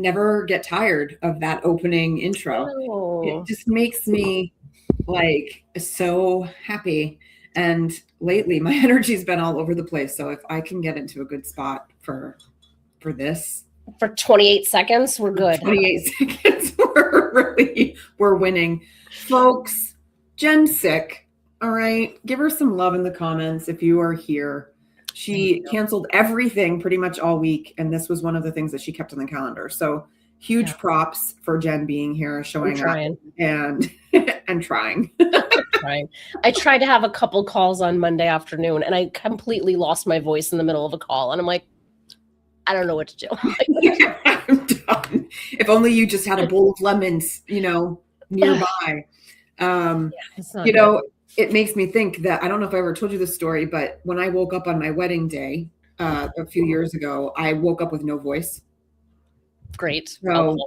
never get tired of that opening intro. It just makes me like so happy. And lately my energy's been all over the place. So if I can get into a good spot for this. For 28 seconds, we're good. 28 seconds, we're winning. Folks, Jenn's sick. All right. Give her some love in the comments if you are here. She canceled everything pretty much all week. And this was one of the things that she kept on the calendar. So huge props for Jenn being here, showing up and trying. I tried to have a couple calls on Monday afternoon and I completely lost my voice in the middle of a call. And I'm like, I don't know what to do. I'm done. If only you just had a bowl of lemons, nearby. It makes me think that, I don't know if I ever told you this story, but when I woke up on my wedding day a few years ago, I woke up with no voice. Great. So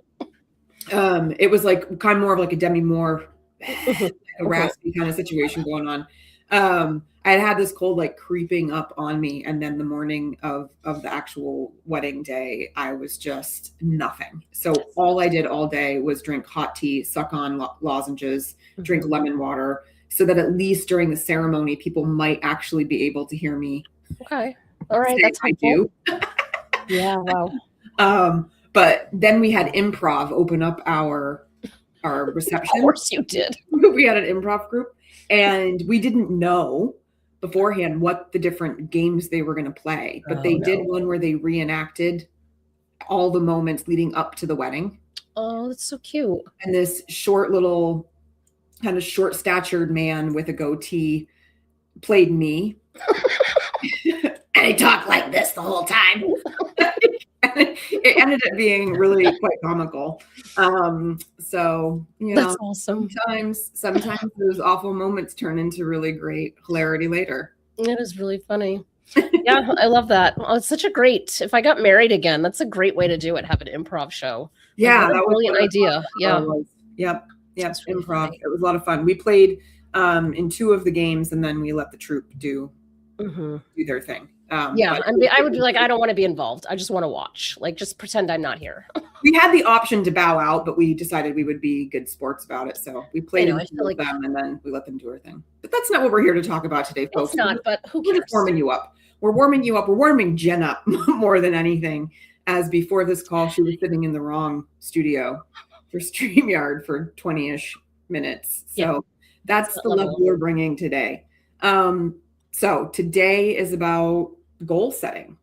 it was like kind of more of like a Demi Moore, like a raspy kind of situation going on. I had this cold like creeping up on me. And then the morning of the actual wedding day, I was just nothing. So all I did all day was drink hot tea, suck on lozenges, drink lemon water, so that at least during the ceremony, people might actually be able to hear me. Okay. All right. That's I do. Yeah. Wow. But then we had improv open up our reception. Of course you did. We had an improv group and we didn't know beforehand what the different games they were going to play, but they did one where they reenacted all the moments leading up to the wedding. Oh, that's so cute. And this kind of short statured man with a goatee played me. And he talked like this the whole time. It ended up being really quite comical. So, that's awesome. Sometimes those awful moments turn into really great hilarity later. It is really funny. Yeah, I love that. Oh, it's such a great, if I got married again, that's a great way to do it. Have an improv show. Yeah. That was a brilliant idea. Yeah. Yep. Really improv. funny. It was a lot of fun. We played in 2 of the games and then we let the troupe do their thing. I would be like, I don't want to be involved. I just want to watch. Like, just pretend I'm not here. We had the option to bow out, but we decided we would be good sports about it. So we played with them and then we let them do our thing. But that's not what we're here to talk about today, folks. It's not, but who cares? We're just warming you up. We're warming you up. We're warming Jenn up more than anything. As before this call, she was sitting in the wrong studio for StreamYard for 20-ish minutes. So that's the level we're bringing today. So today is about goal setting.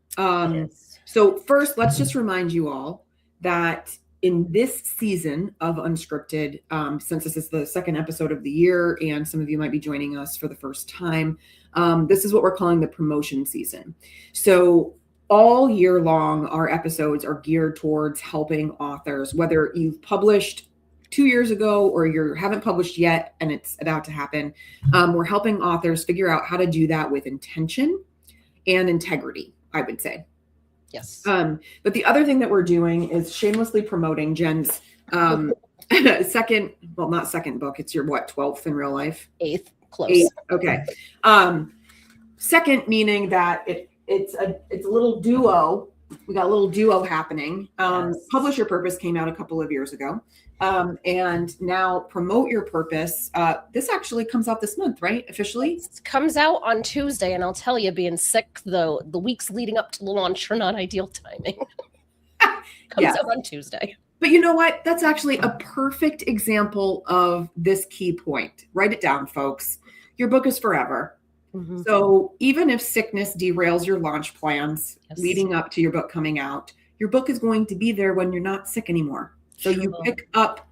So first, let's just remind you all that in this season of Unscripted, since this is the second episode of the year, and some of you might be joining us for the first time, this is what we're calling the promotion season. So all year long, our episodes are geared towards helping authors, whether you've published 2 years ago or you haven't published yet and it's about to happen. We're helping authors figure out how to do that with intention and integrity, I would say. Yes. But the other thing that we're doing is shamelessly promoting Jenn's not second book. It's your 12th in real life? 8th, close. 8th, okay. Second, meaning that it's a little duo. We got a little duo happening. Publish Your Purpose came out a couple of years ago. And now Promote Your Purpose. This actually comes out this month, right? Officially? It comes out on Tuesday, and I'll tell you, being sick, the weeks leading up to the launch are not ideal timing. Comes out on Tuesday. But you know what? That's actually a perfect example of this key point. Write it down, folks. Your book is forever. Mm-hmm. So even if sickness derails your launch plans leading up to your book coming out, your book is going to be there when you're not sick anymore. So you pick up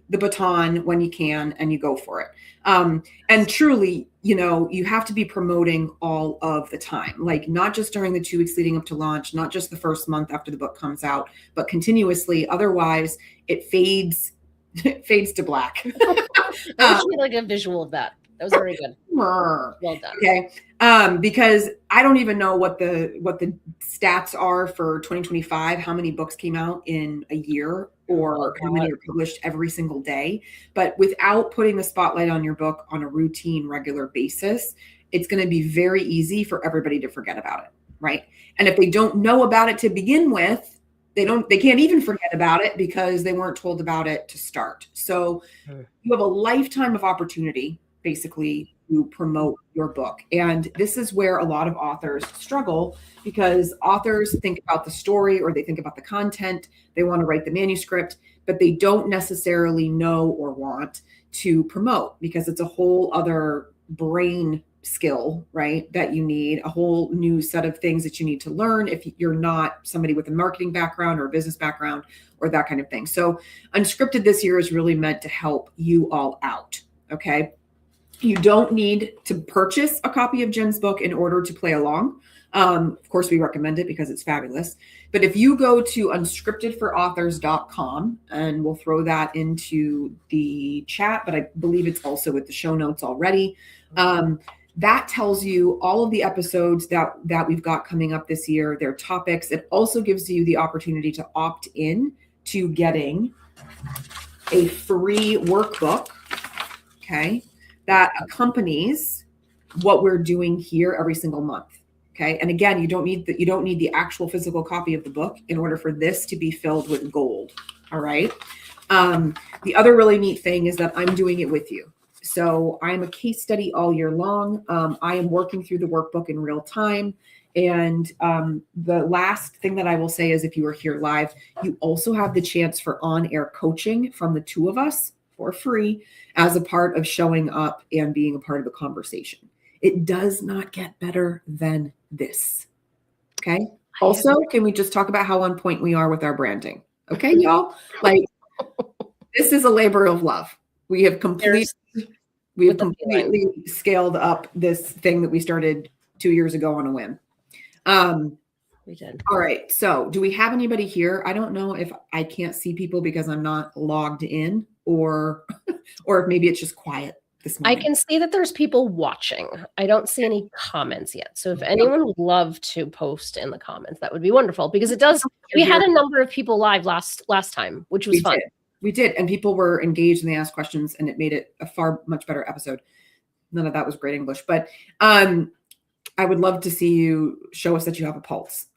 the baton when you can and you go for it. And truly, you have to be promoting all of the time, like not just during the 2 weeks leading up to launch, not just the first month after the book comes out, but continuously. Otherwise it fades to black. I wish we had like a visual of that. That was very good. Well done. Okay. Because I don't even know what the stats are for 2025, how many books came out in a year or how many are published every single day. But without putting the spotlight on your book on a routine, regular basis, it's going to be very easy for everybody to forget about it. Right. And if they don't know about it to begin with, They can't even forget about it because they weren't told about it to start. So you have a lifetime of opportunity, basically, to promote your book. And this is where a lot of authors struggle, because authors think about the story or they think about the content. They want to write the manuscript, but they don't necessarily know or want to promote, because it's a whole other brain skill, right? That you need, a whole new set of things that you need to learn if you're not somebody with a marketing background or a business background or that kind of thing. So Unscripted this year is really meant to help you all out. Okay. You don't need to purchase a copy of Jenn's book in order to play along. Of course, we recommend it because it's fabulous. But if you go to unscriptedforauthors.com, and we'll throw that into the chat, but I believe it's also with the show notes already. That tells you all of the episodes that we've got coming up this year, their topics. It also gives you the opportunity to opt in to getting a free workbook, okay, that accompanies what we're doing here every single month. Okay. And again, you don't need the actual physical copy of the book in order for this to be filled with gold. All right. The other really neat thing is that I'm doing it with you. So I'm a case study all year long. I am working through the workbook in real time. And the last thing that I will say is, if you are here live, you also have the chance for on-air coaching from the two of us for free as a part of showing up and being a part of the conversation. It does not get better than this. Okay. Also, can we just talk about how on point we are with our branding? Okay, y'all? Like, this is a labor of love. We have completely scaled up this thing that we started 2 years ago on a whim. We did. All right. So do we have anybody here? I don't know if I can't see people because I'm not logged in, or if maybe it's just quiet this morning. I can see that there's people watching. I don't see any comments yet. So if anyone would love to post in the comments, that would be wonderful, because it does. We had a number of people live last time, which was fun. We did. And people were engaged and they asked questions, and it made it a much better episode. None of that was great English, but I would love to see you show us that you have a pulse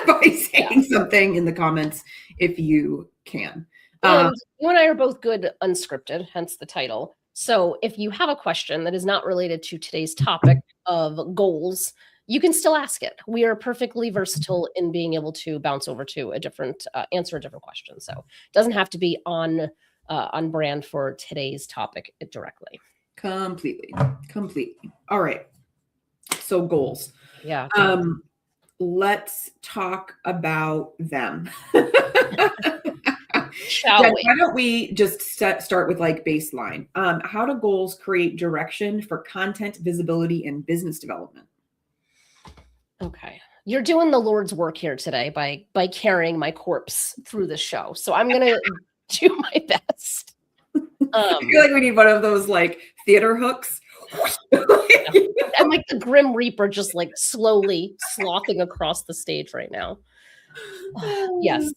by saying something in the comments if you can. And you and I are both good unscripted, hence the title. So if you have a question that is not related to today's topic of goals, you can still ask it. We are perfectly versatile in being able to bounce over to a different, answer a different question. So it doesn't have to be on brand for today's topic directly. Completely. All right. So goals. Yeah. Let's talk about them. Shall we? Why don't we just start with like baseline? How do goals create direction for content, visibility, and business development? Okay. You're doing the Lord's work here today by carrying my corpse through the show. So I'm going to do my best. I feel like we need one of those like theater hooks. I'm like the Grim Reaper, just like slowly slothing across the stage right now. Yes.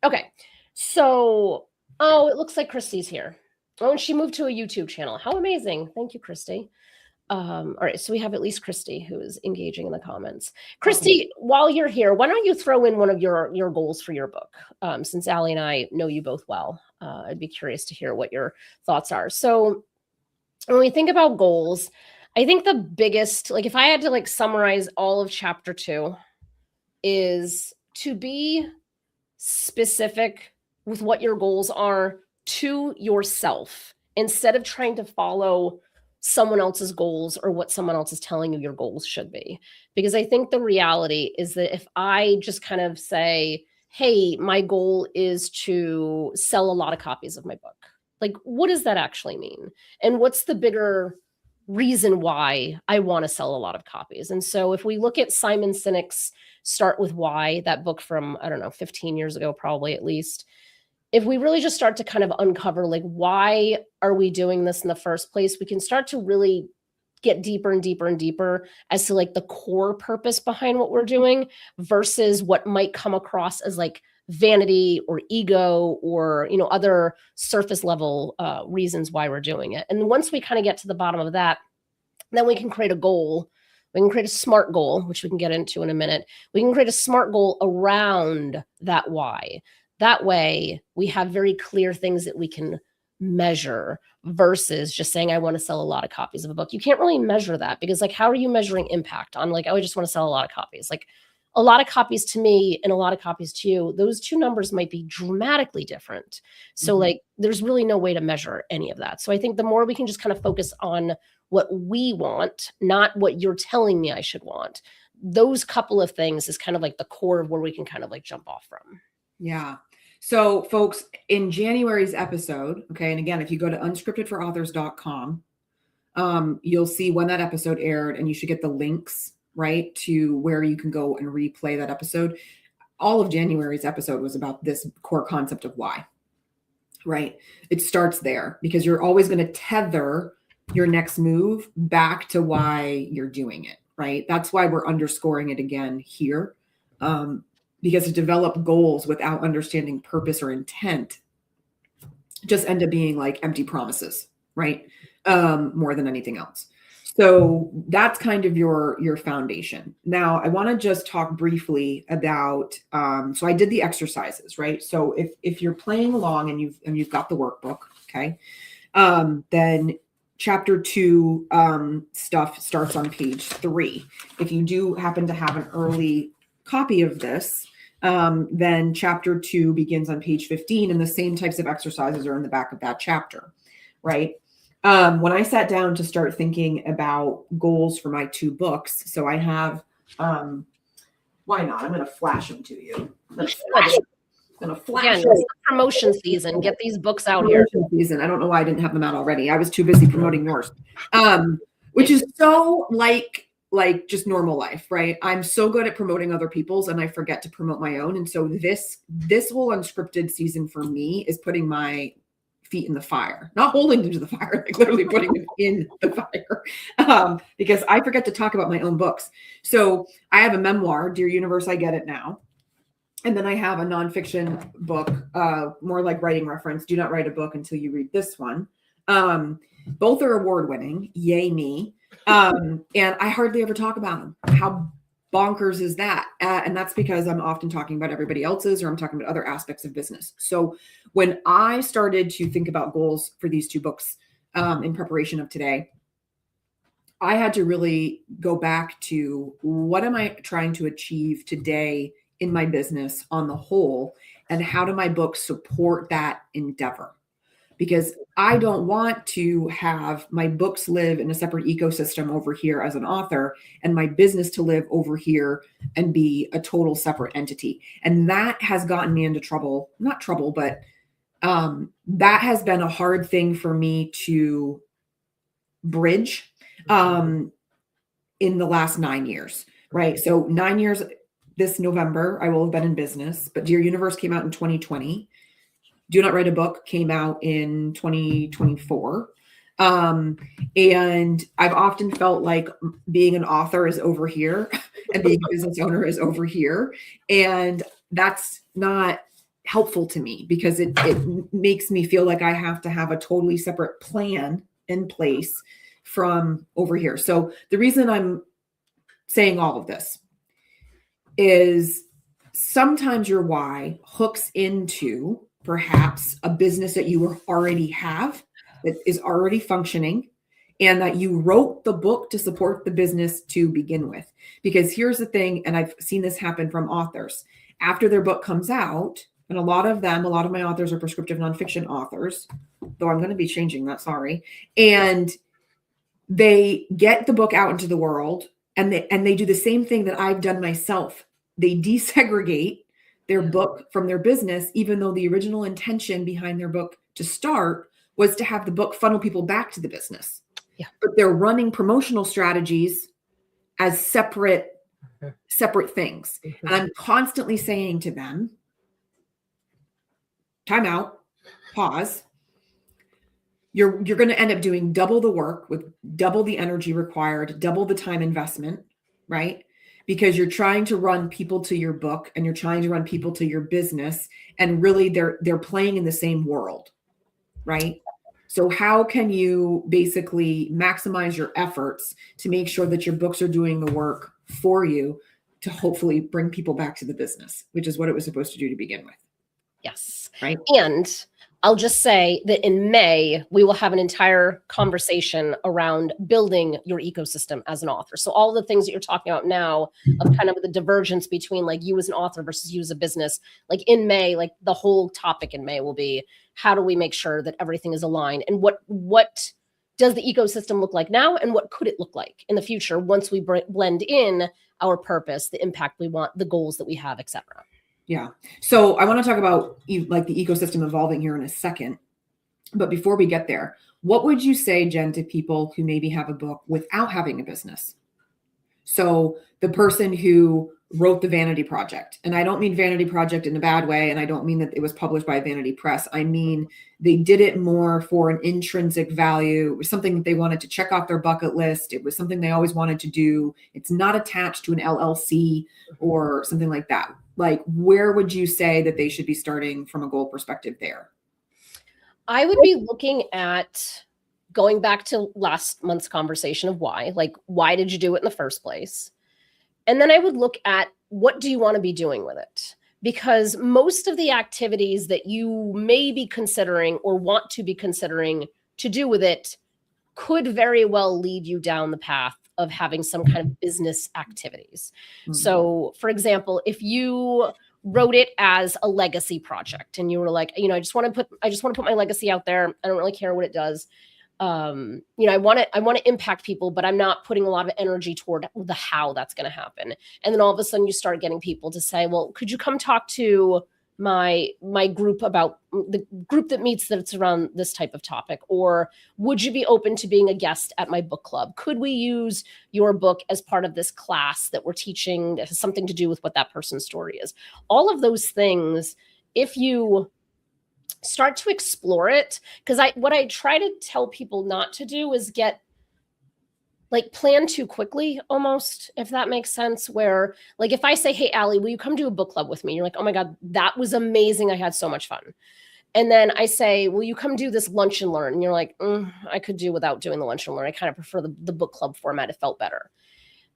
Okay. So, it looks like Christy's here. Oh, and she moved to a YouTube channel. How amazing. Thank you, Christy. All right. So we have at least Christy who is engaging in the comments. Christy, while you're here, why don't you throw in one of your goals for your book? Since Allie and I know you both well, I'd be curious to hear what your thoughts are. So when we think about goals, I think the biggest, like if I had to like summarize all of chapter 2, is to be specific with what your goals are to yourself, instead of trying to follow someone else's goals or what someone else is telling you your goals should be. Because I think the reality is that if I just kind of say, hey, my goal is to sell a lot of copies of my book, like, what does that actually mean? And what's the bigger reason why I want to sell a lot of copies? And so if we look at Simon Sinek's Start With Why, that book from, 15 years ago, probably at least, if we really just start to kind of uncover, like, why are we doing this in the first place, we can start to really get deeper and deeper and deeper as to like the core purpose behind what we're doing versus what might come across as like vanity or ego or, other surface level reasons why we're doing it. And once we kind of get to the bottom of that, then we can create a goal We can create a SMART goal, which we can get into in a minute. We can create a SMART goal around that why. That way we have very clear things that we can measure versus just saying, I want to sell a lot of copies of a book. You can't really measure that because like, how are you measuring impact on like, oh, I just want to sell a lot of copies? Like a lot of copies to me and a lot of copies to you, those two numbers might be dramatically different. So like, there's really no way to measure any of that. So I think the more we can just kind of focus on what we want, not what you're telling me I should want, those couple of things is kind of like the core of where we can kind of like jump off from. Yeah. So folks, in January's episode, okay, and again, if you go to unscriptedforauthors.com, you'll see when that episode aired, and you should get the links, right, to where you can go and replay that episode. All of January's episode was about this core concept of why, right? It starts there because you're always going to tether your next move back to why you're doing it, right? That's why we're underscoring it again here. Because to develop goals without understanding purpose or intent just end up being like empty promises, right? More than anything else. So that's kind of your foundation. Now I want to just talk briefly about, so I did the exercises, right? So if you're playing along and you've got the workbook, okay, then chapter 2 stuff starts on page 3. If you do happen to have an early copy of this, then chapter 2 begins on page 15, and the same types of exercises are in the back of that chapter, right? When I sat down to start thinking about goals for my 2 books, so I have, why not? I'm going to flash them to you. Again, it's the promotion season. Get these books out here. Season. I don't know why I didn't have them out already. I was too busy promoting yours, which is so like just normal life, right? I'm so good at promoting other people's and I forget to promote my own. And so this whole unscripted season for me is putting my feet in the fire, not holding them to the fire, like literally putting them in the fire, because I forget to talk about my own books. So I have a memoir, Dear Universe, I Get It Now. And then I have a nonfiction book, more like writing reference, Do Not Write a Book Until You Read This One. Both are award-winning, yay me. And I hardly ever talk about them. How bonkers is that? And that's because I'm often talking about everybody else's, or I'm talking about other aspects of business. So when I started to think about goals for these 2 books in preparation of today, I had to really go back to what am I trying to achieve today in my business on the whole, and how do my books support that endeavor? Because I don't want to have my books live in a separate ecosystem over here as an author and my business to live over here and be a total separate entity. And that has gotten me into trouble, not trouble, but that has been a hard thing for me to bridge in the last 9 years, right? So 9 years, this November, I will have been in business, but Dear Universe came out in 2020. Do Not Write a Book came out in 2024. And I've often felt like being an author is over here and being a business owner is over here. And that's not helpful to me because it makes me feel like I have to have a totally separate plan in place from over here. So the reason I'm saying all of this is sometimes your why hooks into perhaps a business that you already have that is already functioning and that you wrote the book to support the business to begin with. Because here's the thing, and I've seen this happen from authors. After their book comes out, and a lot of my authors are prescriptive nonfiction authors, though I'm going to be changing that, sorry. And they get the book out into the world and they do the same thing that I've done myself. They desegregate their book from their business, even though the original intention behind their book to start was to have the book funnel people back to the business. Yeah. But they're running promotional strategies as separate things. And I'm constantly saying to them, time out, pause. You're going to end up doing double the work with double the energy required, double the time investment, right? Because you're trying to run people to your book and you're trying to run people to your business. And really they're playing in the same world, right? So how can you basically maximize your efforts to make sure that your books are doing the work for you to hopefully bring people back to the business, which is what it was supposed to do to begin with? Yes. Right. And I'll just say that in May, we will have an entire conversation around building your ecosystem as an author. So all the things that you're talking about now of kind of the divergence between like you as an author versus you as a business, like in May, like the whole topic in May will be, how do we make sure that everything is aligned, and what does the ecosystem look like now, and what could it look like in the future once we blend in our purpose, the impact we want, the goals that we have, etc. Yeah. So I want to talk about like the ecosystem evolving here in a second. But before we get there, what would you say, Jenn, to people who maybe have a book without having a business? So the person who wrote the Vanity Project, and I don't mean Vanity Project in a bad way, and I don't mean that it was published by a vanity press. I mean, they did it more for an intrinsic value. It was something that they wanted to check off their bucket list. It was something they always wanted to do. It's not attached to an LLC or something like that. Like, where would you say that they should be starting from a goal perspective there? I would be looking at going back to last month's conversation of why, like, why did you do it in the first place? And then I would look at what do you want to be doing with it? Because most of the activities that you may be considering or want to be considering to do with it could very well lead you down the path of having some kind of business activities. Mm-hmm. So, for example, if you wrote it as a legacy project and you were like, I just want to put my legacy out there. I don't really care what it does. I want to impact people, but I'm not putting a lot of energy toward the how that's going to happen. And then all of a sudden you start getting people to say, well, could you come talk to my group about the group that meets that's around this type of topic? Or would you be open to being a guest at my book club? Could we use your book as part of this class that we're teaching that has something to do with what that person's story is? All of those things, if you start to explore it, because what I try to tell people not to do is get like plan too quickly almost, if that makes sense, where like if I say, hey, Allie, will you come do a book club with me? You're like, oh my God, that was amazing. I had so much fun. And then I say, will you come do this lunch and learn? And you're like, I could do without doing the lunch and learn. I kind of prefer the book club format. It felt better.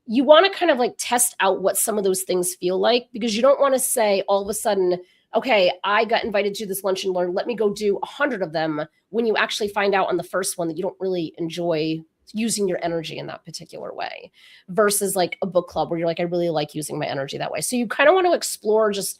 You want to kind of like test out what some of those things feel like, because you don't want to say all of a sudden, okay, I got invited to this lunch and learn, let me go do 100 of them, when you actually find out on the first one that you don't really enjoy using your energy in that particular way, versus like a book club where you're like, I really like using my energy that way. So you kind of want to explore, just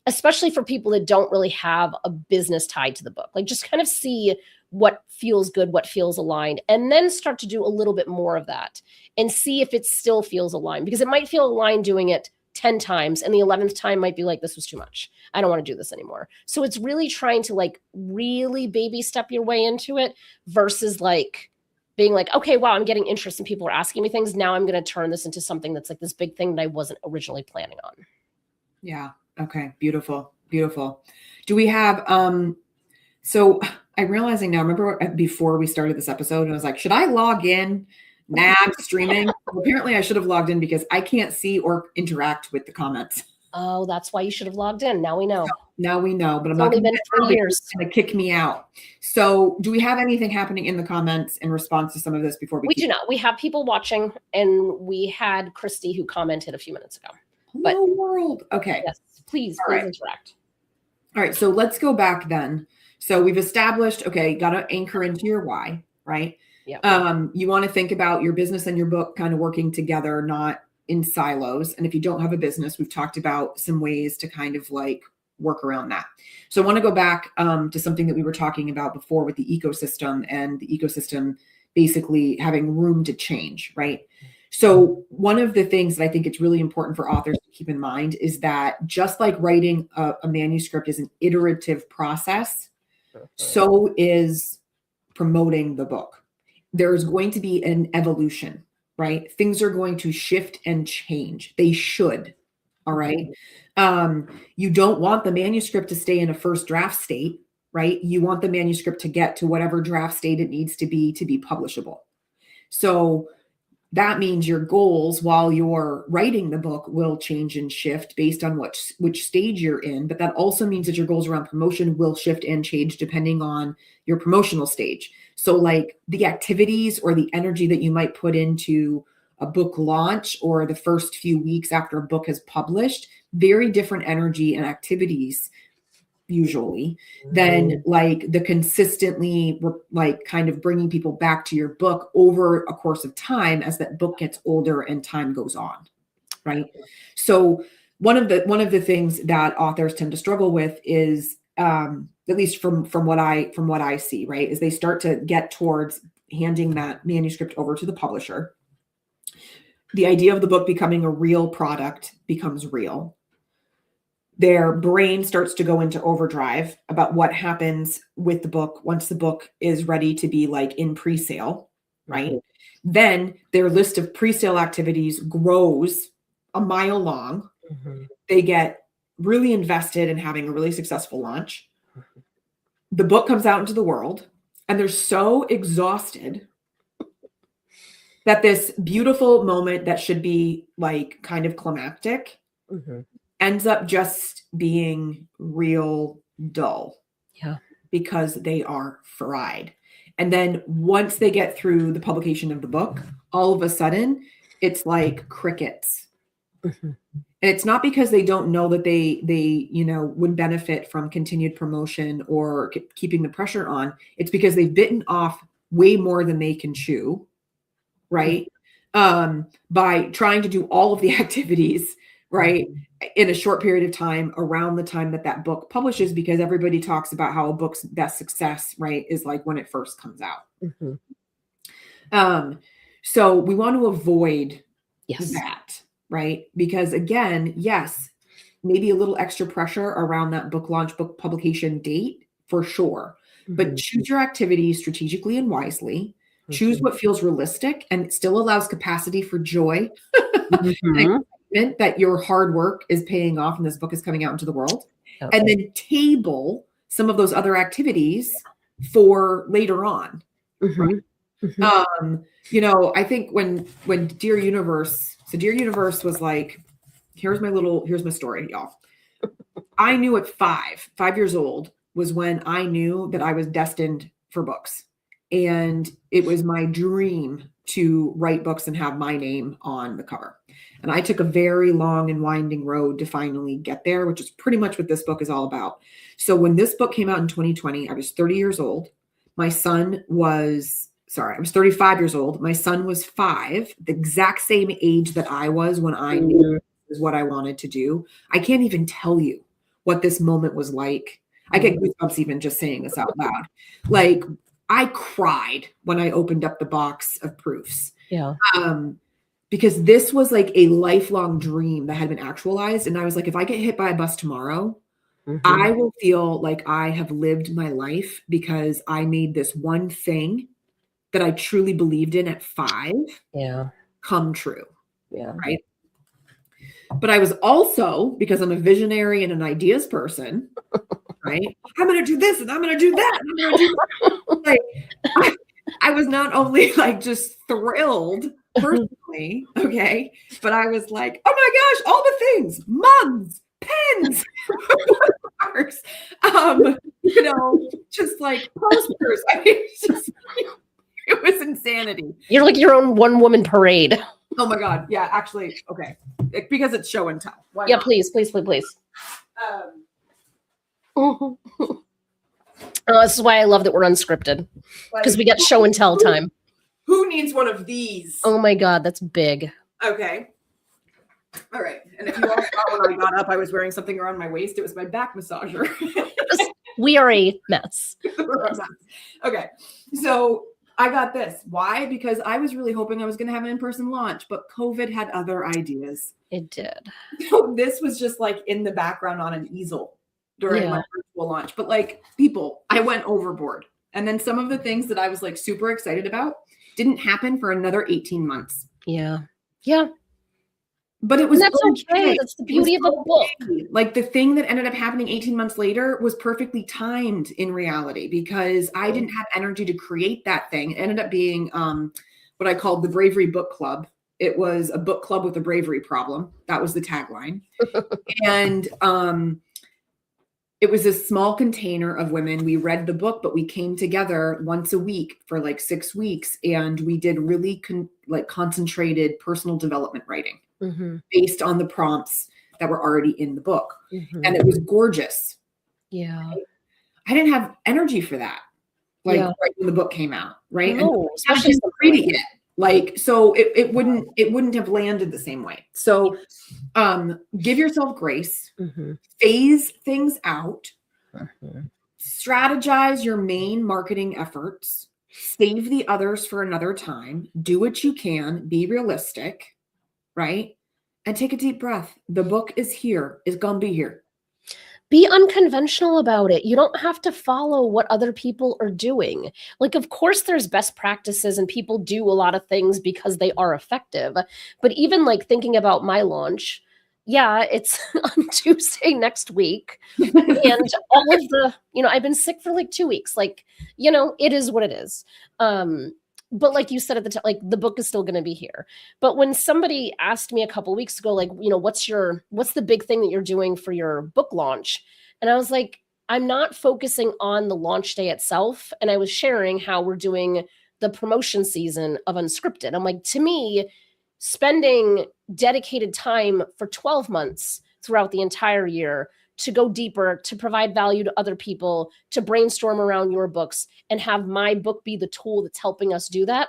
especially for people that don't really have a business tied to the book, like just kind of see what feels good, what feels aligned, and then start to do a little bit more of that and see if it still feels aligned, because it might feel aligned doing it 10 times and the 11th time might be like, this was too much. I don't want to do this anymore. So it's really trying to like really baby step your way into it versus like being like, okay, wow, I'm getting interest and people are asking me things. Now I'm going to turn this into something that's like this big thing that I wasn't originally planning on. Yeah. Okay. Beautiful. Beautiful. Do we have, so I'm realizing now, remember before we started this episode, I was like, should I log in? I'm streaming. Well, apparently I should have logged in because I can't see or interact with the comments. Oh, that's why you should have logged in. Now we know. Now we know, but it's only been 3 years. It's going to kick me out. So do we have anything happening in the comments in response to some of this before we do not. We have people watching, and we had Christy who commented a few minutes ago. Hello, world. Okay. Yes, please right. Interact. All right. So let's go back then. So we've established, okay, got to anchor into your why, right? Yeah. You want to think about your business and your book kind of working together, not in silos. And if you don't have a business, we've talked about some ways to kind of like work around that. So I want to go back to something that we were talking about before with the ecosystem, and the ecosystem basically having room to change, right? So one of the things that I think it's really important for authors to keep in mind is that just like writing a manuscript is an iterative process, so is promoting the book. There's going to be an evolution, right? Things are going to shift and change. They should. All right. You don't want the manuscript to stay in a first draft state, right? You want the manuscript to get to whatever draft state it needs to be publishable. So that means your goals while you're writing the book will change and shift based on which stage you're in. But that also means that your goals around promotion will shift and change depending on your promotional stage. So like the activities or the energy that you might put into a book launch or the first few weeks after a book is published, very different energy and activities usually than like the consistently like kind of bringing people back to your book over a course of time as that book gets older and time goes on, right? So one of the things that authors tend to struggle with is at least from what I see, right, is they start to get towards handing that manuscript over to the publisher. The idea of the book becoming a real product becomes real. Their brain starts to go into overdrive about what happens with the book once the book is ready to be like in pre-sale, right? Mm-hmm. Then their list of pre-sale activities grows a mile long. Mm-hmm. They get really invested in having a really successful launch. Mm-hmm. The book comes out into the world and they're so exhausted that this beautiful moment that should be like kind of climactic mm-hmm. ends up just being real dull. Yeah. Because they are fried. And then once they get through the publication of the book, all of a sudden it's like crickets. Mm-hmm. And it's not because they don't know that they would benefit from continued promotion or keeping the pressure on. It's because they've bitten off way more than they can chew, right? Mm-hmm. By trying to do all of the activities, right, in a short period of time around the time that book publishes, because everybody talks about how a book's best success, right, is like when it first comes out. Mm-hmm. So we want to avoid that, right? Because again, yes, maybe a little extra pressure around that book launch, book publication date for sure. Mm-hmm. But choose your activities strategically and wisely. Mm-hmm. Choose what feels realistic and still allows capacity for joy. Mm-hmm. That your hard work is paying off and this book is coming out into the world. Okay. And then table some of those other activities for later on. Mm-hmm. Right? Mm-hmm. I think when Dear Universe was like, here's my story, y'all. I knew at 5 years old was when I knew that I was destined for books. And it was my dream to write books and have my name on the cover. And I took a very long and winding road to finally get there, which is pretty much what this book is all about. So when this book came out in 2020, I was 30 years old. I was 35 years old. My son was 5, the exact same age that I was when I knew this is what I wanted to do. I can't even tell you what this moment was like. I get goosebumps even just saying this out loud. Like, I cried when I opened up the box of proofs. Yeah. Because this was like a lifelong dream that had been actualized. And I was like, if I get hit by a bus tomorrow, mm-hmm. I will feel like I have lived my life because I made this one thing that I truly believed in at 5 come true. Yeah. Right. But I was also, because I'm a visionary and an ideas person, right? I'm going to do this and I'm going to do that. And I'm going to do that. Like, I was not only like just thrilled personally, okay, but I was like, oh my gosh, all the things, mugs, pens, just like posters. I mean, it was insanity. You're like your own one-woman parade. Oh my God. Yeah, actually, okay. Because it's show and tell. Why not? Please. This is why I love that we're unscripted, because we get show and tell time. Who needs one of these? Oh my God, that's big. Okay. All right. And if you all saw when I got up, I was wearing something around my waist. It was my back massager. We are a mess. Okay. So I got this. Why? Because I was really hoping I was going to have an in-person launch, but COVID had other ideas. It did. So this was just like in the background on an easel during my virtual launch. But like, people, I went overboard. And then some of the things that I was like super excited about didn't happen for another 18 months. Yeah. Yeah. But it was okay. That's the beauty of a book. Like the thing that ended up happening 18 months later was perfectly timed in reality, because I didn't have energy to create that thing. It ended up being what I called the Bravery Book Club. It was a book club with a bravery problem. That was the tagline. And it was a small container of women. We read the book, but we came together once a week for like 6 weeks, and we did really concentrated personal development writing based on the prompts that were already in the book. And it was gorgeous. Yeah. I didn't have energy for that, like right when the book came out, right? No, and especially I didn't read it yet. Like, so it wouldn't have landed the same way. So give yourself grace, phase things out, strategize your main marketing efforts, save the others for another time, do what you can, be realistic, right? And take a deep breath. The book is here, it's gonna be here. Be unconventional about it. You don't have to follow what other people are doing. Like, of course, there's best practices and people do a lot of things because they are effective. But even like thinking about my launch, yeah, it's on Tuesday next week. And all of the, I've been sick for like 2 weeks. Like, it is what it is. But like you said at the time, like the book is still going to be here. But when somebody asked me a couple of weeks ago, like, what's the big thing that you're doing for your book launch? And I was like, I'm not focusing on the launch day itself. And I was sharing how we're doing the promotion season of Unscripted. I'm like, to me, spending dedicated time for 12 months throughout the entire year to go deeper, to provide value to other people, to brainstorm around your books and have my book be the tool that's helping us do that.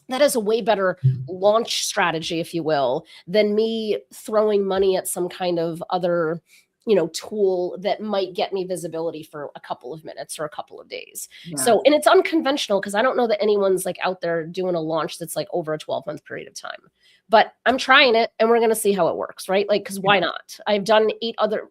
That is a way better launch strategy, if you will, than me throwing money at some kind of other, tool that might get me visibility for a couple of minutes or a couple of days. Yeah. So, and it's unconventional because I don't know that anyone's like out there doing a launch that's like over a 12-month period of time. But I'm trying it and we're going to see how it works, right? Like, because why not? I've done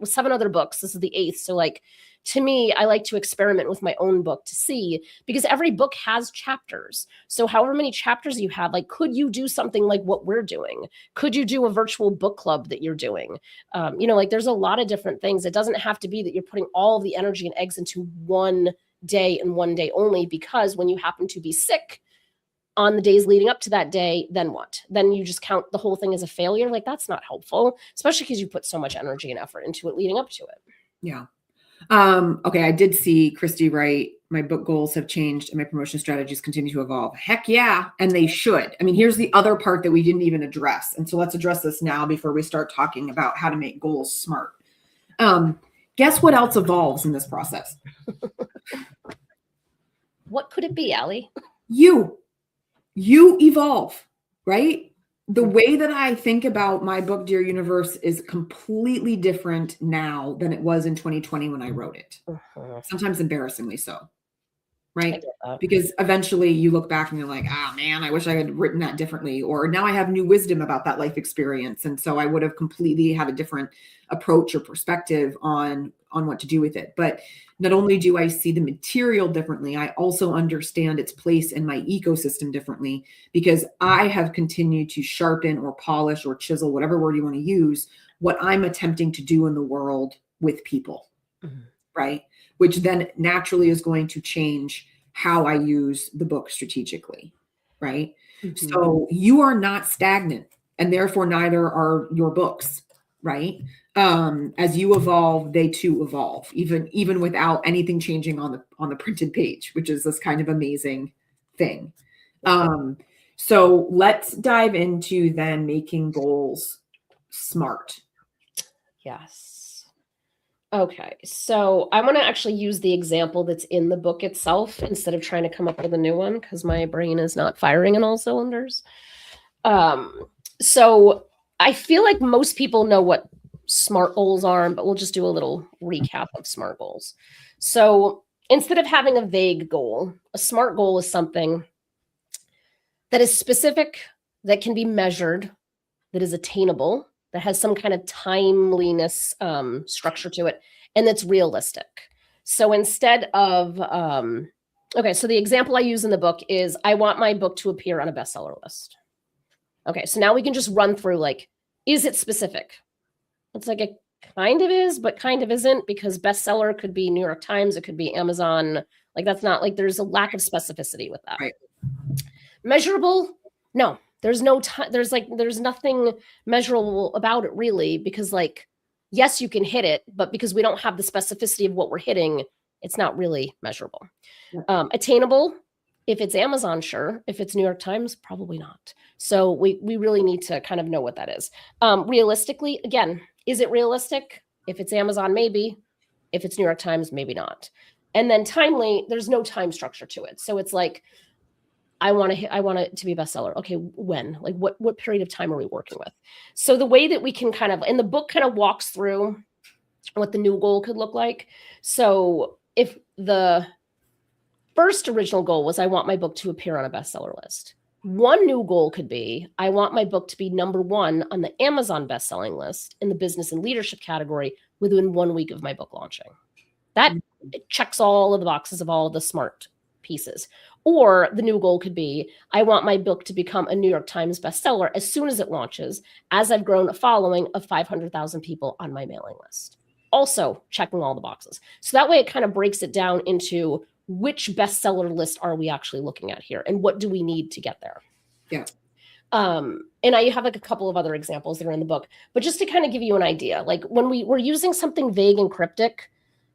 7 other books. This is the 8th. So like, to me, I like to experiment with my own book to see, because every book has chapters. So however many chapters you have, like, could you do something like what we're doing? Could you do a virtual book club that you're doing? Like there's a lot of different things. It doesn't have to be that you're putting all of the energy and eggs into one day and one day only, because when you happen to be sick on the days leading up to that day, then what? Then you just count the whole thing as a failure. Like, that's not helpful, especially because you put so much energy and effort into it leading up to it. Yeah. Okay. I did see Christy write, my book goals have changed and my promotion strategies continue to evolve. Heck yeah. And they should. I mean, here's the other part that we didn't even address. And so let's address this now before we start talking about how to make goals smart. Guess what else evolves in this process? What could it be, Allie? You evolve, right? The way that I think about my book, Dear Universe, is completely different now than it was in 2020 when I wrote it. Sometimes embarrassingly so, right? Because eventually you look back and you're like, oh man, I wish I had written that differently. Or now I have new wisdom about that life experience. And so I would have completely had a different approach or perspective on what to do with it. But not only do I see the material differently, I also understand its place in my ecosystem differently, because I have continued to sharpen or polish or chisel, whatever word you want to use, what I'm attempting to do in the world with people, right? Which then naturally is going to change how I use the book strategically, right? So you are not stagnant, and therefore neither are your books, right? As you evolve, they too evolve, even without anything changing on the printed page, which is this kind of amazing thing. So let's dive into then making goals smart. Yes. Okay. So I want to actually use the example that's in the book itself instead of trying to come up with a new one, because my brain is not firing in all cylinders. So I feel like most people know what SMART goals are, but we'll just do a little recap of SMART goals. So instead of having a vague goal, a SMART goal is something that is specific, that can be measured, that is attainable, that has some kind of timeliness structure to it, and that's realistic. So instead of, okay, so the example I use in the book is I want my book to appear on a bestseller list. Okay, so now we can just run through, like, is it specific? It's like it kind of is, but kind of isn't, because bestseller could be New York Times, it could be Amazon. Like, that's not, like, there's a lack of specificity with that. Right. Measurable, No, there's no time. There's nothing measurable about it really, because like, yes, you can hit it, but because we don't have the specificity of what we're hitting, it's not really measurable. Yeah. Attainable, if it's Amazon, sure. If it's New York Times, probably not. So we really need to kind of know what that is. Realistically, again, is it realistic? If it's Amazon, maybe. If it's New York Times, maybe not. And then timely, there's no time structure to it. So it's like, I want it to be a bestseller. Okay, when? Like what period of time are we working with? So the way that we can kind of, and the book kind of walks through what the new goal could look like. So if the first original goal was I want my book to appear on a bestseller list, one new goal could be I want my book to be #1 on the Amazon bestselling list in the business and leadership category within 1 week of my book launching. That checks all of the boxes of all the smart pieces. Or the new goal could be, I want my book to become a New York Times bestseller as soon as it launches, as I've grown a following of 500,000 people on my mailing list. Also checking all the boxes. So that way it kind of breaks it down into which bestseller list are we actually looking at here and what do we need to get there? Yeah. And I have like a couple of other examples that are in the book, but just to kind of give you an idea, like when we're using something vague and cryptic,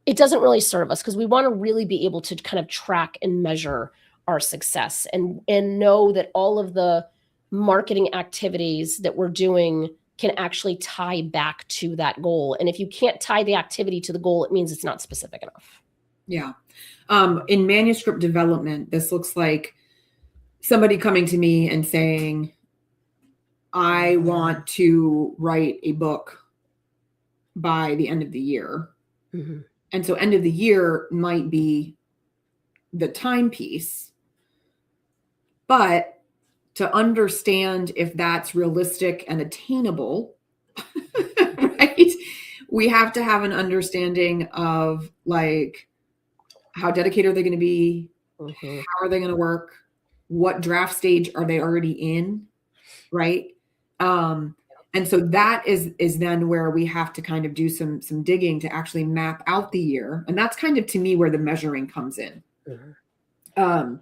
it doesn't really serve us because we want to really be able to kind of track and measure our success and know that all of the marketing activities that we're doing can actually tie back to that goal. And if you can't tie the activity to the goal, it means it's not specific enough. Yeah. In manuscript development, this looks like somebody coming to me and saying, I want to write a book by the end of the year. Mm-hmm. And so end of the year might be the timepiece. But to understand if that's realistic and attainable, right, we have to have an understanding of like, how dedicated are they going to be? Mm-hmm. How are they going to work? What draft stage are they already in? Right. And so that is then where we have to kind of do some digging to actually map out the year. And that's kind of, to me, where the measuring comes in. Mm-hmm.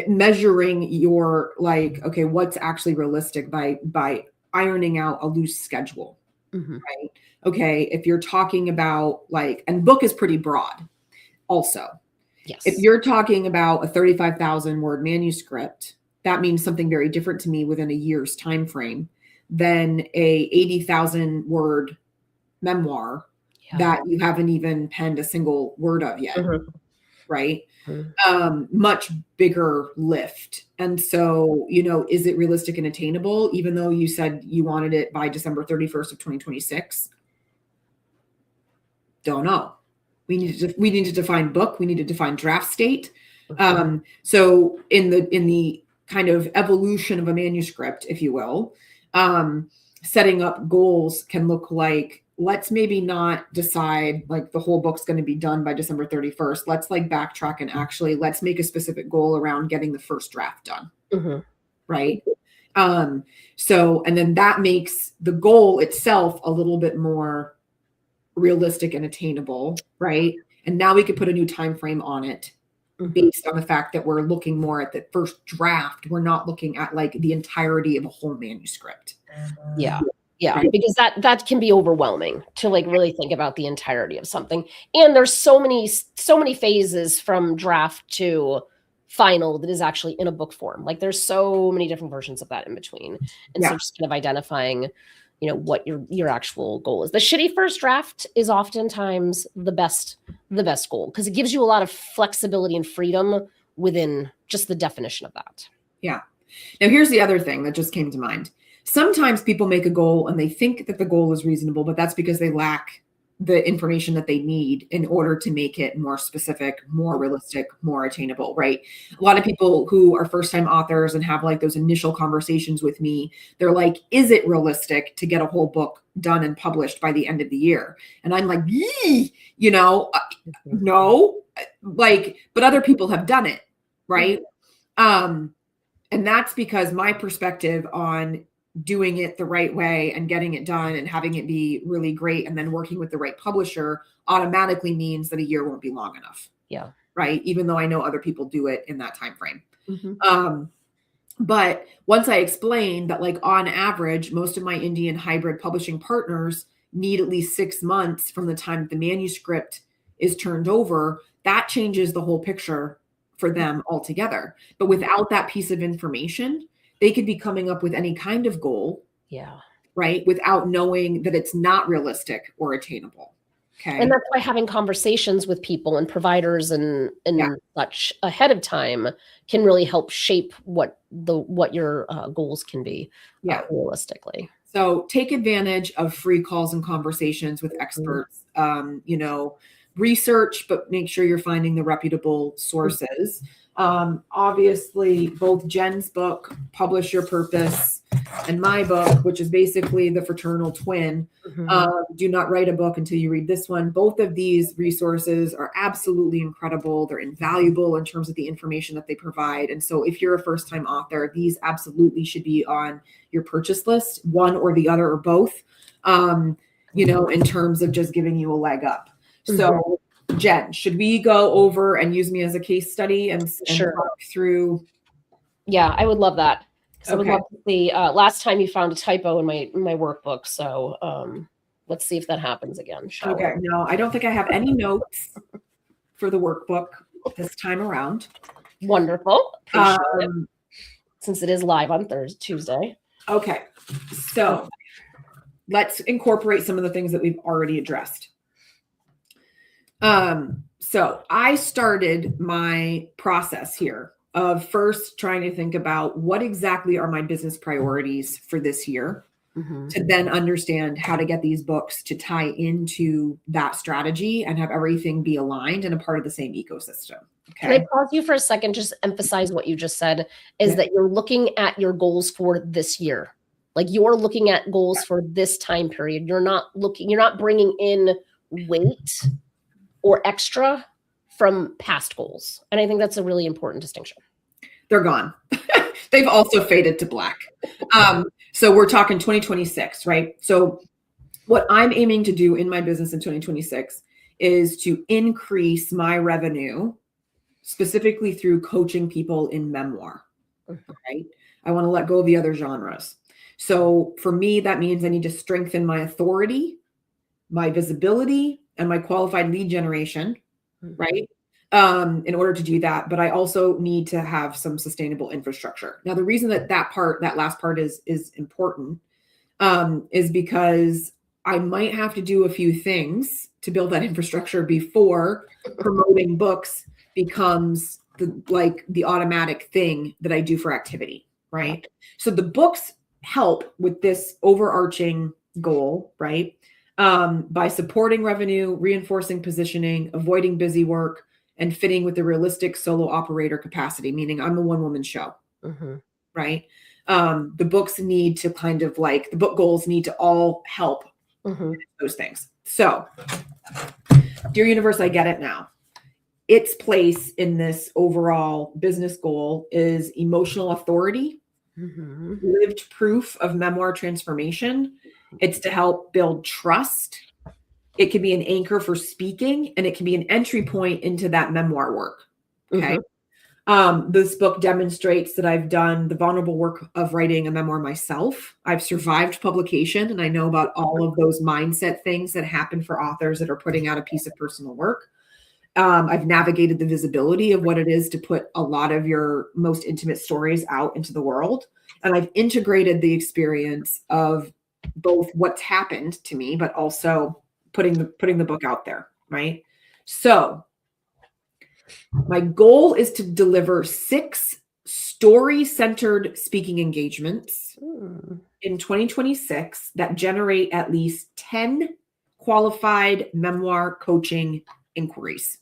Measuring your like, okay, what's actually realistic by ironing out a loose schedule. Mm-hmm. Right. Okay. If you're talking about like, and book is pretty broad also. Yes. If you're talking about a 35,000 word manuscript, that means something very different to me within a year's time frame than a 80,000 word memoir that you haven't even penned a single word of yet. Mm-hmm. Right. Mm-hmm. Much bigger lift. And so, is it realistic and attainable, even though you said you wanted it by December 31st of 2026? Don't know. We need to define book. We need to define draft state. So in the kind of evolution of a manuscript, if you will, setting up goals can look like, let's maybe not decide like the whole book's going to be done by December 31st. Let's like backtrack and actually let's make a specific goal around getting the first draft done. Mm-hmm. Right. So, and then that makes the goal itself a little bit more realistic and attainable, right? And now we could put a new time frame on it based on the fact that we're looking more at the first draft. We're not looking at like the entirety of a whole manuscript. Yeah. Right? Because that can be overwhelming to like really think about the entirety of something. And there's so many phases from draft to final that is actually in a book form. Like there's so many different versions of that in between. And so just kind of identifying what your actual goal is. The shitty first draft is oftentimes the best goal because it gives you a lot of flexibility and freedom within just the definition of that. Yeah. Now here's the other thing that just came to mind. Sometimes people make a goal and they think that the goal is reasonable, but that's because they lack the information that they need in order to make it more specific, more realistic, more attainable, right? A lot of people who are first-time authors and have like those initial conversations with me, they're like, is it realistic to get a whole book done and published by the end of the year? And I'm like, no, like, but other people have done it, right? And that's because my perspective on doing it the right way and getting it done and having it be really great and then working with the right publisher automatically means that a year won't be long enough. Yeah. Right. Even though I know other people do it in that time frame. Mm-hmm. But once I explained that, like, on average, most of my indie and hybrid publishing partners need at least 6 months from the time the manuscript is turned over, that changes the whole picture for them altogether. But without that piece of information, they could be coming up with any kind of goal, Yeah. right, without knowing that it's not realistic or attainable. Okay. And that's why having conversations with people and providers and such ahead of time can really help shape what your goals can be realistically. So take advantage of free calls and conversations with experts. Research, but make sure you're finding the reputable sources. Obviously, both Jenn's book, Publish Your Purpose, and my book, which is basically the fraternal twin, Do Not Write a Book Until You Read This One. Both of these resources are absolutely incredible. They're invaluable in terms of the information that they provide. And so if you're a first-time author, these absolutely should be on your purchase list, one or the other or both, in terms of just giving you a leg up. So, Jenn, should we go over and use me as a case study and talk through? Yeah, I would love that. I would love to see. Last time you found a typo in my workbook, so let's see if that happens again. Okay, no, I don't think I have any notes for the workbook this time around. Wonderful. Appreciate it. Since it is live on Tuesday. Okay, so let's incorporate some of the things that we've already addressed. So I started my process here of first trying to think about what exactly are my business priorities for this year, to then understand how to get these books to tie into that strategy and have everything be aligned and a part of the same ecosystem. Okay. Can I pause you for a second? Just emphasize what you just said is that you're looking at your goals for this year. Like you're looking at goals for this time period. You're not bringing in weight or extra from past goals. And I think that's a really important distinction. They're gone. They've also faded to black. So we're talking 2026, right? So what I'm aiming to do in my business in 2026 is to increase my revenue, specifically through coaching people in memoir, right? I want to let go of the other genres. So for me, that means I need to strengthen my authority, my visibility, and my qualified lead generation, right? In order to do that, but I also need to have some sustainable infrastructure. Now, the reason that last part is important, is because I might have to do a few things to build that infrastructure before promoting books becomes the automatic thing that I do for activity, right? So the books help with this overarching goal, right? By supporting revenue, reinforcing positioning, avoiding busy work, and fitting with the realistic solo operator capacity, meaning I'm a one-woman show, right? The books need to the book goals need to all help those things. So, Dear Universe, I get it now. Its place in this overall business goal is emotional authority, lived proof of memoir transformation. It's to help build trust. It can be an anchor for speaking, and it can be an entry point into that memoir work. Okay. This book demonstrates that I've done the vulnerable work of writing a memoir myself. I've survived publication, and I know about all of those mindset things that happen for authors that are putting out a piece of personal work. I've navigated the visibility of what it is to put a lot of your most intimate stories out into the world. And I've integrated the experience of both what's happened to me, but also putting the book out there, right? So my goal is to deliver 6 story-centered speaking engagements in 2026 that generate at least 10 qualified memoir coaching inquiries.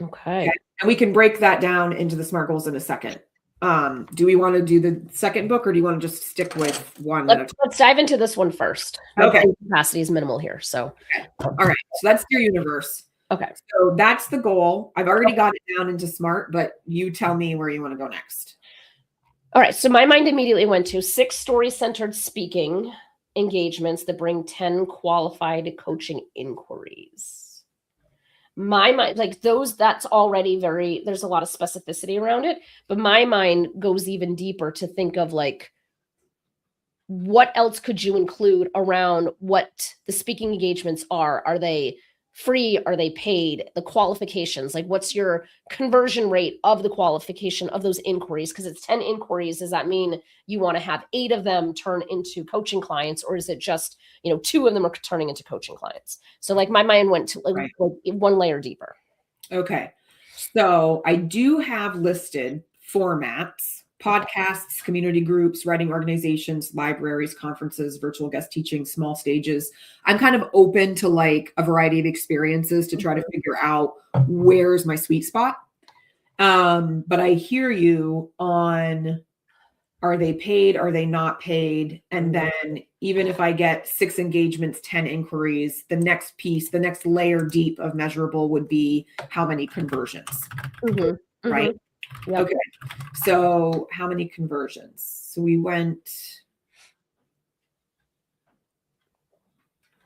Okay. And we can break that down into the SMART goals in a second. Do we want to do the second book, or do you want to just stick with one? Let's dive into this one first. Okay. Capacity is minimal here. So, all right. So that's Dear Universe. Okay. So that's the goal. I've already got it down into SMART, but you tell me where you want to go next. All right. So my mind immediately went to 6 story-centered speaking engagements that bring 10 qualified coaching inquiries. my mind, like those, that's already there's a lot of specificity around it, but my mind goes even deeper to think of like, what else could you include around what the speaking engagements are? Are they free? Are they paid? The qualifications, like what's your conversion rate of the qualification of those inquiries? Because it's 10 inquiries. Does that mean you want to have 8 of them turn into coaching clients? Or is it just, 2 of them are turning into coaching clients? So like my mind went to like one layer deeper. Okay. So I do have listed formats: podcasts, community groups, writing organizations, libraries, conferences, virtual guest teaching, small stages. I'm kind of open to like a variety of experiences to try to figure out where's my sweet spot. But I hear you on, are they paid? Are they not paid? And then even if I get 6 engagements, 10 inquiries, the next piece, the next layer deep of measurable would be how many conversions, right? Yep. Okay. So how many conversions? So we went,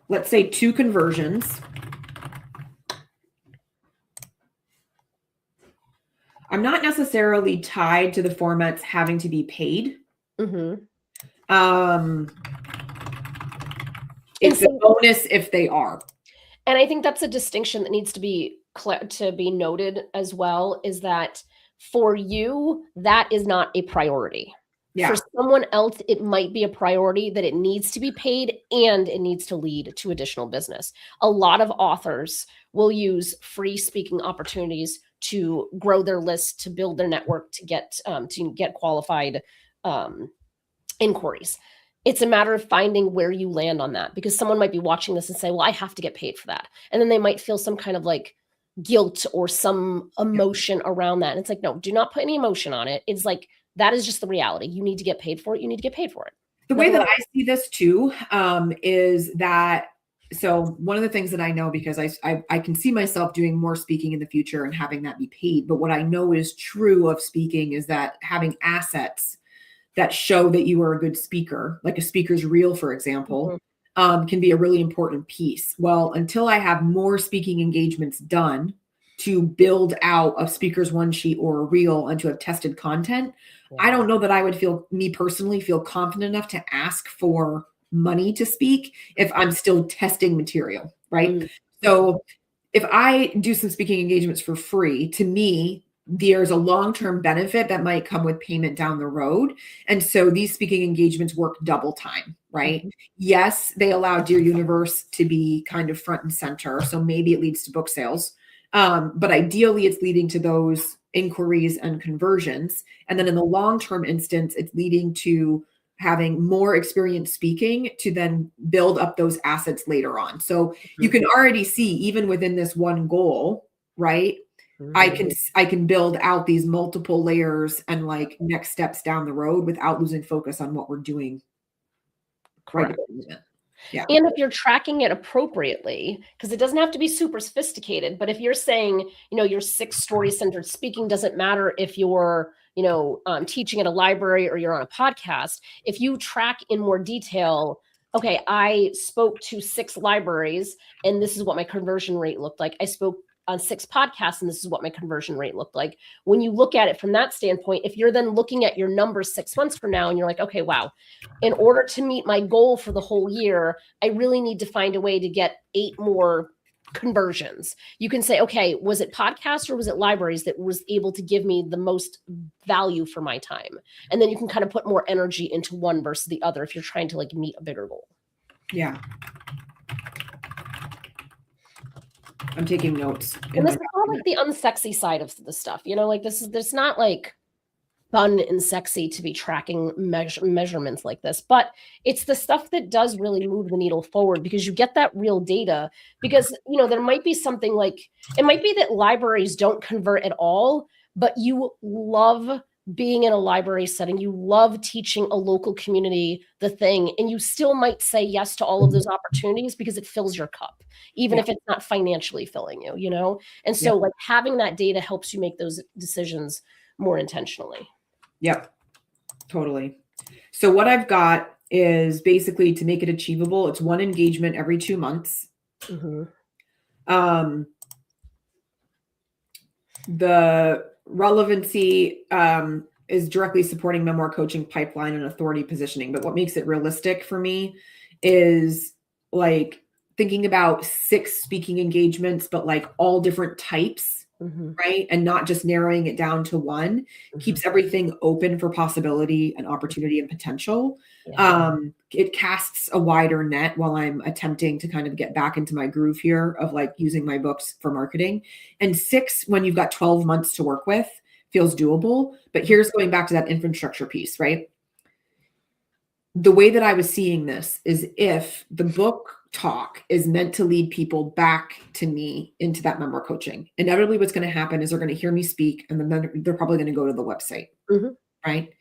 let's say 2 conversions. I'm not necessarily tied to the formats having to be paid. It's a bonus if they are. And I think that's a distinction that needs to be noted as well, is that for you, that is not a priority. Yeah. For someone else, it might be a priority that it needs to be paid and it needs to lead to additional business. A lot of authors will use free speaking opportunities to grow their list, to build their network, to get qualified inquiries. It's a matter of finding where you land on that, because someone might be watching this and say, well, I have to get paid for that. And then they might feel some kind of like guilt or some emotion around that. And it's like, no, do not put any emotion on it. It's like, that is just the reality. You need to get paid for it. You need to get paid for it. The way that I see this too, is that, so one of the things that I know, because I can see myself doing more speaking in the future and having that be paid. But what I know is true of speaking is that having assets that show that you are a good speaker, like a speaker's reel, for example, can be a really important piece. Well, until I have more speaking engagements done to build out a speaker's one sheet or a reel and to have tested content, I don't know that I would personally feel confident enough to ask for money to speak if I'm still testing material, right? So if I do some speaking engagements for free, to me, there's a long-term benefit that might come with payment down the road. And so these speaking engagements work double time, right? Yes, they allow Dear Universe to be kind of front and center. So maybe it leads to book sales. But ideally it's leading to those inquiries and conversions. And then in the long-term instance, it's leading to having more experience speaking to then build up those assets later on. So you can already see, even within this one goal, right? I can build out these multiple layers and like next steps down the road without losing focus on what we're doing. Correct. Yeah. And if you're tracking it appropriately, because it doesn't have to be super sophisticated, but if you're saying, your 6 story-centered speaking, doesn't matter if you're, teaching at a library or you're on a podcast, if you track in more detail, okay, I spoke to 6 libraries and this is what my conversion rate looked like. I spoke on 6 podcasts and this is what my conversion rate looked like. When you look at it from that standpoint, if you're then looking at your numbers 6 months from now and you're like, okay, wow, in order to meet my goal for the whole year, I really need to find a way to get 8 more conversions. You can say, okay, was it podcasts or was it libraries that was able to give me the most value for my time? And then you can kind of put more energy into one versus the other if you're trying to like meet a bigger goal. Yeah. I'm taking notes. And this is all like the unsexy side of the stuff, like there's not like fun and sexy to be tracking measurements like this, but it's the stuff that does really move the needle forward, because you get that real data. Because, there might be something like, it might be that libraries don't convert at all, but you love being in a library setting, you love teaching a local community the thing, and you still might say yes to all of those opportunities because it fills your cup, even if it's not financially filling you, And so like having that data helps you make those decisions more intentionally. Yep, totally. So what I've got is basically, to make it achievable, it's 1 engagement every 2 months. The relevancy is directly supporting memoir coaching pipeline and authority positioning. But what makes it realistic for me is like thinking about 6 speaking engagements, but like all different types. Right. And not just narrowing it down to one, keeps everything open for possibility and opportunity and potential. Yeah. It casts a wider net while I'm attempting to kind of get back into my groove here of like using my books for marketing. And 6, when you've got 12 months to work with, feels doable. But here's going back to that infrastructure piece, right? The way that I was seeing this is if the book talk is meant to lead people back to me into that memoir coaching, inevitably what's going to happen is they're going to hear me speak and then they're probably going to go to the website, right?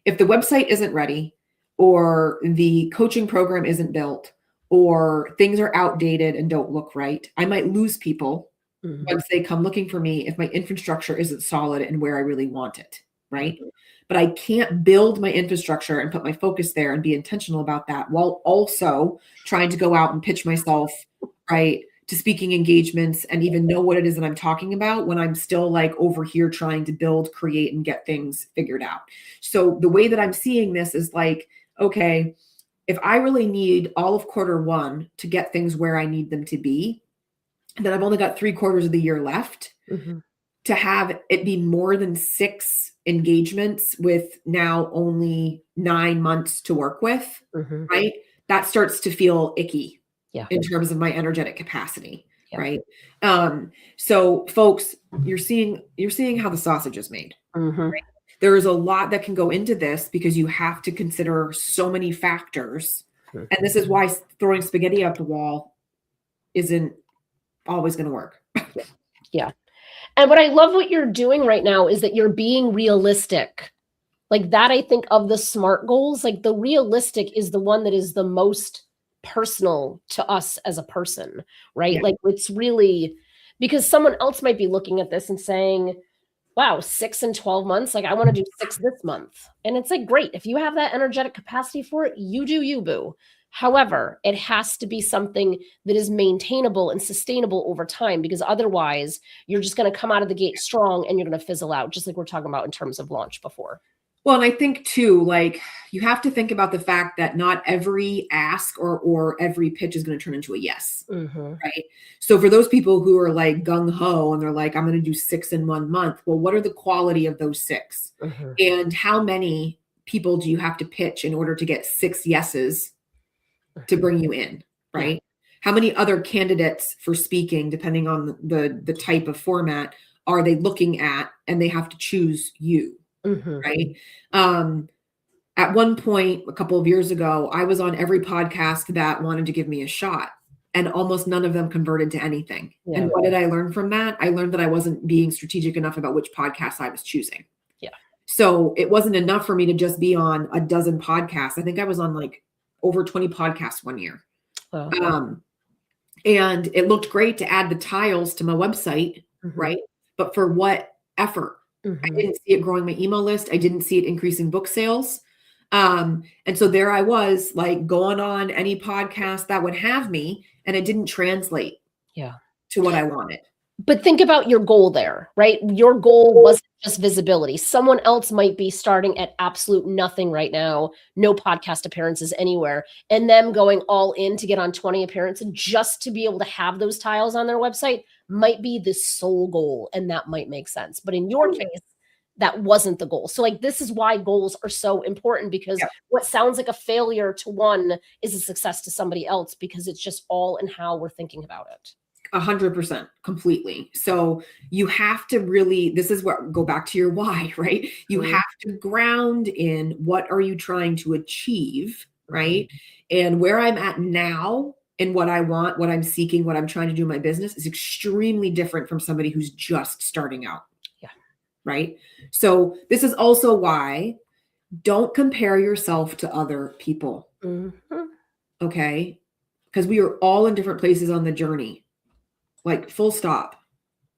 If the website isn't ready or the coaching program isn't built or things are outdated and don't look right, I might lose people once they come looking for me if my infrastructure isn't solid and where I really want it, right? But I can't build my infrastructure and put my focus there and be intentional about that while also trying to go out and pitch myself, right, to speaking engagements and even know what it is that I'm talking about when I'm still like over here trying to build, create, and get things figured out. So the way that I'm seeing this is like, okay, if I really need all of Q1 to get things where I need them to be, then I've only got 3/4 of the year left. To have it be more than 6 engagements with now only 9 months to work with, right? That starts to feel icky in terms of my energetic capacity, right? So folks, you're seeing how the sausage is made. Right? There is a lot that can go into this because you have to consider so many factors. And this is why throwing spaghetti up the wall isn't always going to work. Yeah. And what I love what you're doing right now is that you're being realistic. Like that, I think of the SMART goals, like the realistic is the one that is the most personal to us as a person, right? Like it's really, because someone else might be looking at this and saying, wow, 6 and 12 months. Like I want to do 6 this month. And it's like, great. If you have that energetic capacity for it, you do you, boo. However, it has to be something that is maintainable and sustainable over time, because otherwise you're just going to come out of the gate strong and you're going to fizzle out, just like we're talking about in terms of launch before. Well, and I think too, like you have to think about the fact that not every ask or every pitch is going to turn into a yes, right? So for those people who are like gung ho and they're like, I'm going to do 6 in 1 month. Well, what are the quality of those 6? And how many people do you have to pitch in order to get 6 yeses to bring you in, right? How many other candidates for speaking, depending on the type of format, are they looking at, and they have to choose you, right? At one point, a couple of years ago, I was on every podcast that wanted to give me a shot, and almost none of them converted to anything. And what did I learn from that? I learned that I wasn't being strategic enough about which podcasts I was choosing. So it wasn't enough for me to just be on a dozen podcasts. I think I was on like over 20 podcasts one year. And it looked great to add the tiles to my website, right? But for what effort? I didn't see it growing my email list. I didn't see it increasing book sales. And so there I was like going on any podcast that would have me, and it didn't translate to what I wanted. But think about your goal there, right? Your goal wasn't just visibility. Someone else might be starting at absolute nothing right now, no podcast appearances anywhere, and them going all in to get on 20 appearances just to be able to have those tiles on their website might be the sole goal, and that might make sense. But in your case, that wasn't the goal. So like, this is why goals are so important, because what sounds like a failure to one is a success to somebody else, because it's just all in how we're thinking about it. 100%, completely. So you have to really, this is what, go back to your why, right? You have to ground in what are you trying to achieve, right? And where I'm at now and what I want, what I'm seeking, what I'm trying to do in my business is extremely different from somebody who's just starting out. Right? So this is also why don't compare yourself to other people. Okay? Because we are all in different places on the journey. Like full stop.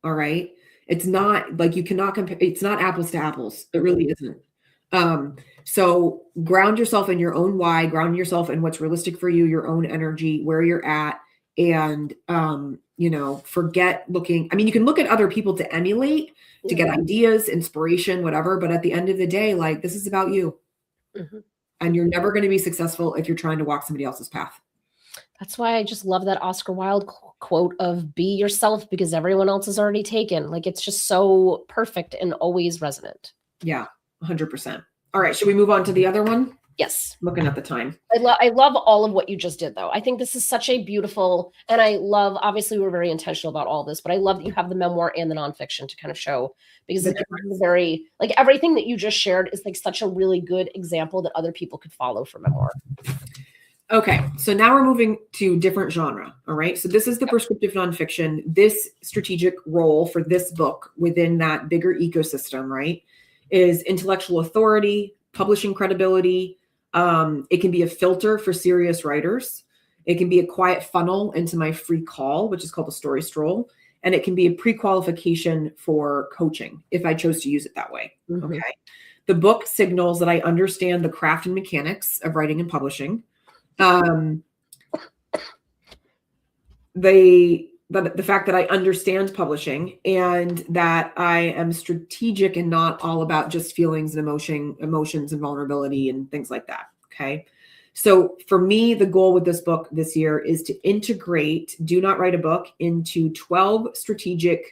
All right. It's not like you cannot compare. It's not apples to apples. It really isn't. So ground yourself in your own why, ground yourself in what's realistic for you, your own energy, where you're at, and, forget looking. I mean, you can look at other people to emulate, to get ideas, inspiration, whatever. But at the end of the day, like, this is about you. Mm-hmm. And you're never going to be successful if you're trying to walk somebody else's path. That's why I just love that Oscar Wilde quote of "be yourself because everyone else is already taken." Like, it's just so perfect and always resonant. Yeah, 100%. All right. Should we move on to the other one? Yes. Looking at the time. I love all of what you just did, though. I think this is such a beautiful, and I love, obviously we're very intentional about all this, but I love that you have the memoir and the nonfiction to kind of show, because it's very, like, everything that you just shared is like such a really good example that other people could follow for memoir. Okay, so now we're moving to different genre. All right, so this is the prescriptive nonfiction. This strategic role for this book within that bigger ecosystem, right, is intellectual authority, publishing credibility. It can be a filter for serious writers. It can be a quiet funnel into my free call, which is called a story stroll. And it can be a pre-qualification for coaching if I chose to use it that way. Mm-hmm. Okay. The book signals that I understand the craft and mechanics of writing and publishing. The fact that I understand publishing and that I am strategic and not all about just feelings and emotions and vulnerability and things like that. Okay. So for me, the goal with this book this year is to integrate Do Not Write a Book into 12 strategic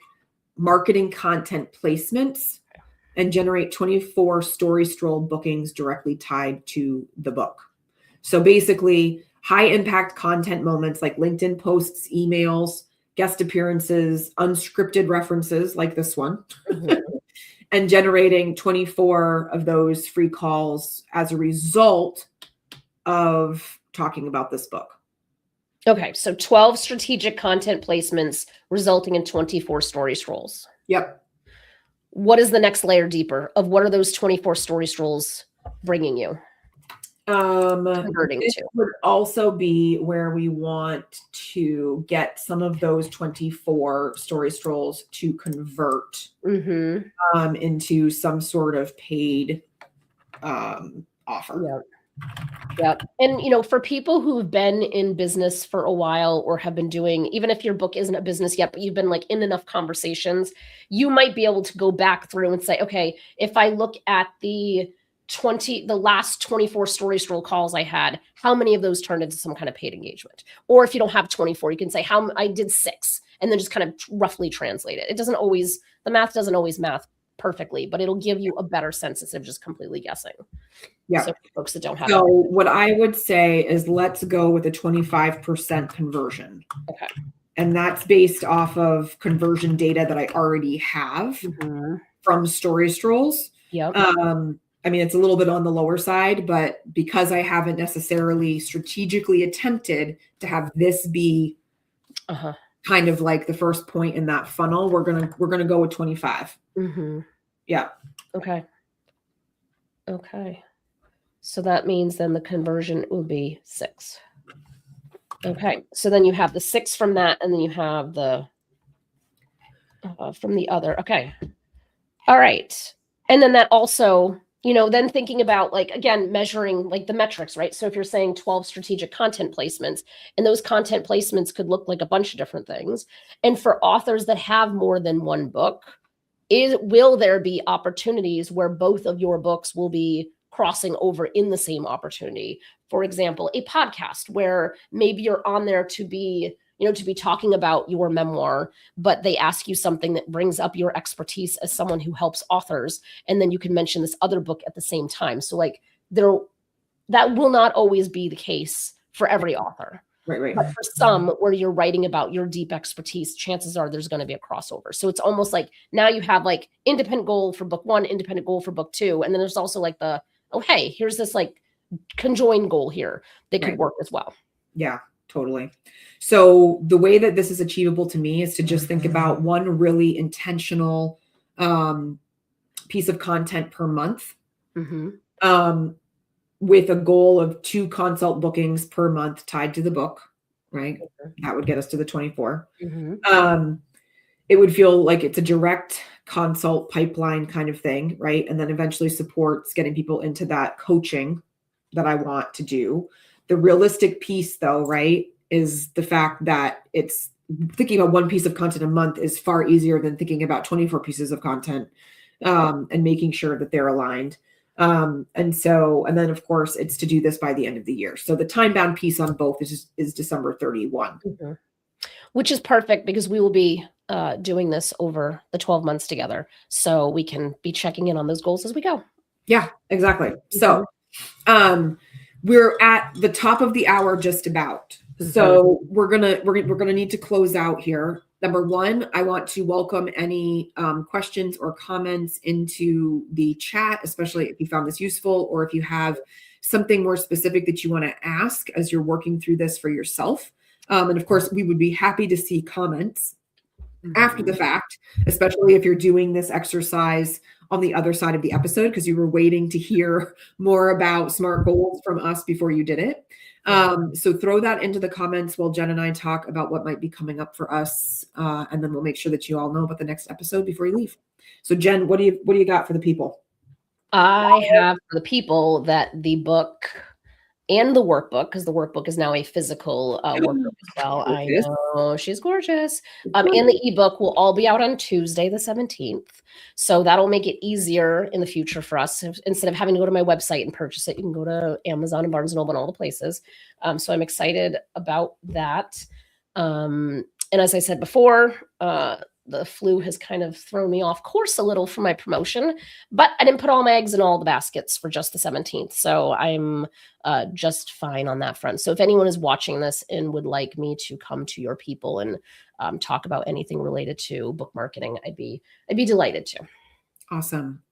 marketing content placements and generate 24 story stroll bookings directly tied to the book. So basically, high impact content moments like LinkedIn posts, emails, guest appearances, unscripted references like this one, and generating 24 of those free calls as a result of talking about this book. Okay, so 12 strategic content placements resulting in 24 story strolls. Yep. What is the next layer deeper of what are those 24 story strolls bringing you? This would also be where we want to get some of those 24 story strolls to convert into some sort of paid offer. Yep. Yep. And, for people who've been in business for a while or have been doing, even if your book isn't a business yet, but you've been like in enough conversations, you might be able to go back through and say, okay, if I look at the last 24 story stroll calls I had, how many of those turned into some kind of paid engagement? Or if you don't have 24, you can say how I did 6 and then just kind of roughly translate it. The math doesn't always math perfectly, but it'll give you a better sense instead of just completely guessing. Yeah. So for folks that don't have So what I would say is let's go with a 25% conversion. Okay. And that's based off of conversion data that I already have from story strolls. Yep. I mean, it's a little bit on the lower side, but because I haven't necessarily strategically attempted to have this be kind of like the first point in that funnel, we're gonna go with 25. Yeah. Okay. So that means then the conversion would be 6. Okay. So then you have the 6 from that, and then you have the from the other. Okay. All right. And then that also, then thinking about, like, again, measuring like the metrics, right? So if you're saying 12 strategic content placements, and those content placements could look like a bunch of different things. And for authors that have more than one book, will there be opportunities where both of your books will be crossing over in the same opportunity? For example, a podcast where maybe you're on there to be talking about your memoir, but they ask you something that brings up your expertise as someone who helps authors. And then you can mention this other book at the same time. So like that will not always be the case for every author. Right. But for some where you're writing about your deep expertise, chances are there's going to be a crossover. So it's almost like now you have like independent goal for book 1, independent goal for book 2. And then there's also like hey, here's this like conjoined goal here that could work as well. Yeah. Totally. So the way that this is achievable to me is to just think about one really intentional piece of content per month with a goal of 2 consult bookings per month tied to the book, right? That would get us to the 24. It would feel like it's a direct consult pipeline kind of thing, right? And then eventually supports getting people into that coaching that I want to do. The realistic piece though, right, is the fact that it's thinking about one piece of content a month is far easier than thinking about 24 pieces of content, and making sure that they're aligned. And then of course it's to do this by the end of the year. So the time bound piece on both is December 31. Mm-hmm. Which is perfect because we will be doing this over the 12 months together. So we can be checking in on those goals as we go. Yeah, exactly. So we're at the top of the hour just about. So we're gonna need to close out here. Number one, I want to welcome any questions or comments into the chat, especially if you found this useful or if you have something more specific that you want to ask as you're working through this for yourself. And of course, we would be happy to see comments after the fact, especially if you're doing this exercise on the other side of the episode because you were waiting to hear more about SMART goals from us before you did it. So throw that into the comments while Jen and I talk about what might be coming up for us. And then we'll make sure that you all know about the next episode before you leave. So Jen, what do you got for the people? I have for the people that the book and the workbook, because the workbook is now a physical workbook as well. I know, she's gorgeous. And the ebook will all be out on Tuesday, the 17th. So that'll make it easier in the future for us. Instead of having to go to my website and purchase it, you can go to Amazon and Barnes & Noble and all the places. So I'm excited about that. And as I said before, the flu has kind of thrown me off course a little for my promotion, but I didn't put all my eggs in all the baskets for just the 17th. So I'm just fine on that front. So if anyone is watching this and would like me to come to your people and talk about anything related to book marketing, I'd be delighted to. Awesome.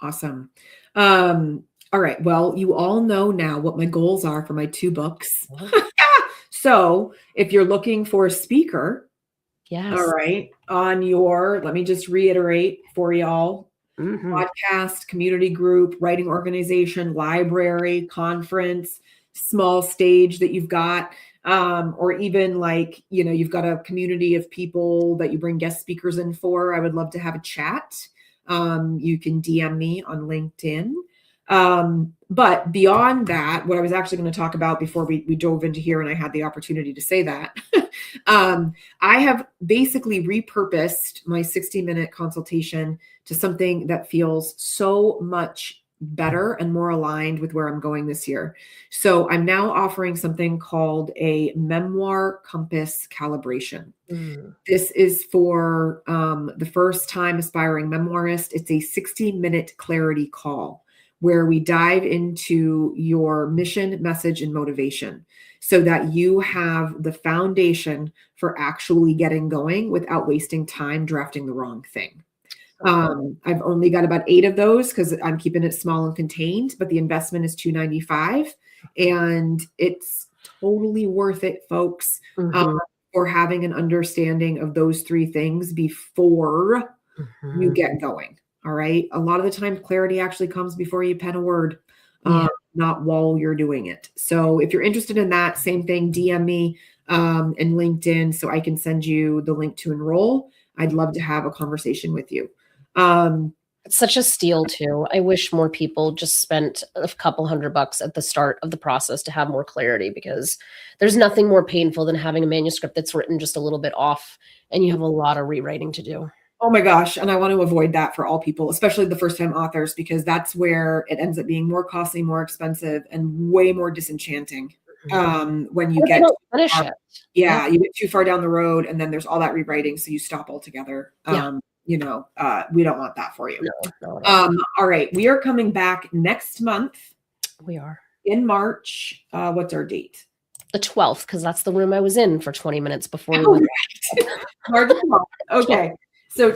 All right. Well, you all know now what my goals are for my 2 books. So if you're looking for a speaker, yes. All right. On your, let me just reiterate for y'all, podcast, community group, writing organization, library, conference, small stage that you've got, or even like, you've got a community of people that you bring guest speakers in for. I would love to have a chat. You can DM me on LinkedIn. But beyond that, what I was actually going to talk about before we dove into here and I had the opportunity to say that, I have basically repurposed my 60-minute consultation to something that feels so much better and more aligned with where I'm going this year. So I'm now offering something called a memoir compass calibration. This is for the first time aspiring memoirist. It's a 60-minute clarity call where we dive into your mission, message, and motivation so that you have the foundation for actually getting going without wasting time drafting the wrong thing. I've only got about 8 of those because I'm keeping it small and contained, but the investment is $295 and it's totally worth it, folks, for having an understanding of those 3 things before you get going. All right. A lot of the time, clarity actually comes before you pen a word, not while you're doing it. So if you're interested in that, same thing, DM me and LinkedIn so I can send you the link to enroll. I'd love to have a conversation with you. It's such a steal too. I wish more people just spent a couple $100 at the start of the process to have more clarity, because there's nothing more painful than having a manuscript that's written just a little bit off and you have a lot of rewriting to do. Oh my gosh. And I want to avoid that for all people, especially the first-time authors, because that's where it ends up being more costly, more expensive, and way more disenchanting when you get finish it. You get too far down the road and then there's all that rewriting. So you stop altogether. We don't want that for you. No. All right. We are coming back next month. We are. In March. What's our date? The 12th, because that's the room I was in for 20 minutes before we went. March 12th. Okay. So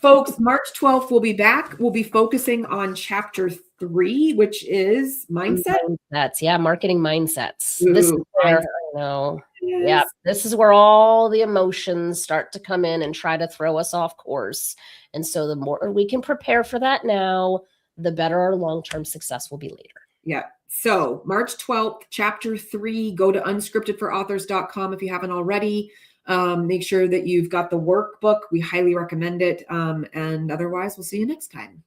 folks, March 12th, we'll be back. We'll be focusing on chapter 3, which is mindset. Mindsets. Marketing mindsets. Ooh, this is where, I know. Yes. Yeah, this is where all the emotions start to come in and try to throw us off course. And so the more we can prepare for that now, the better our long-term success will be later. Yeah. So March 12th, chapter 3, go to unscriptedforauthors.com if you haven't already. Make sure that you've got the workbook. We highly recommend it. And otherwise, we'll see you next time.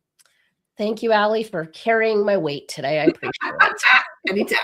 Thank you, Allie, for carrying my weight today. I appreciate it. Anytime.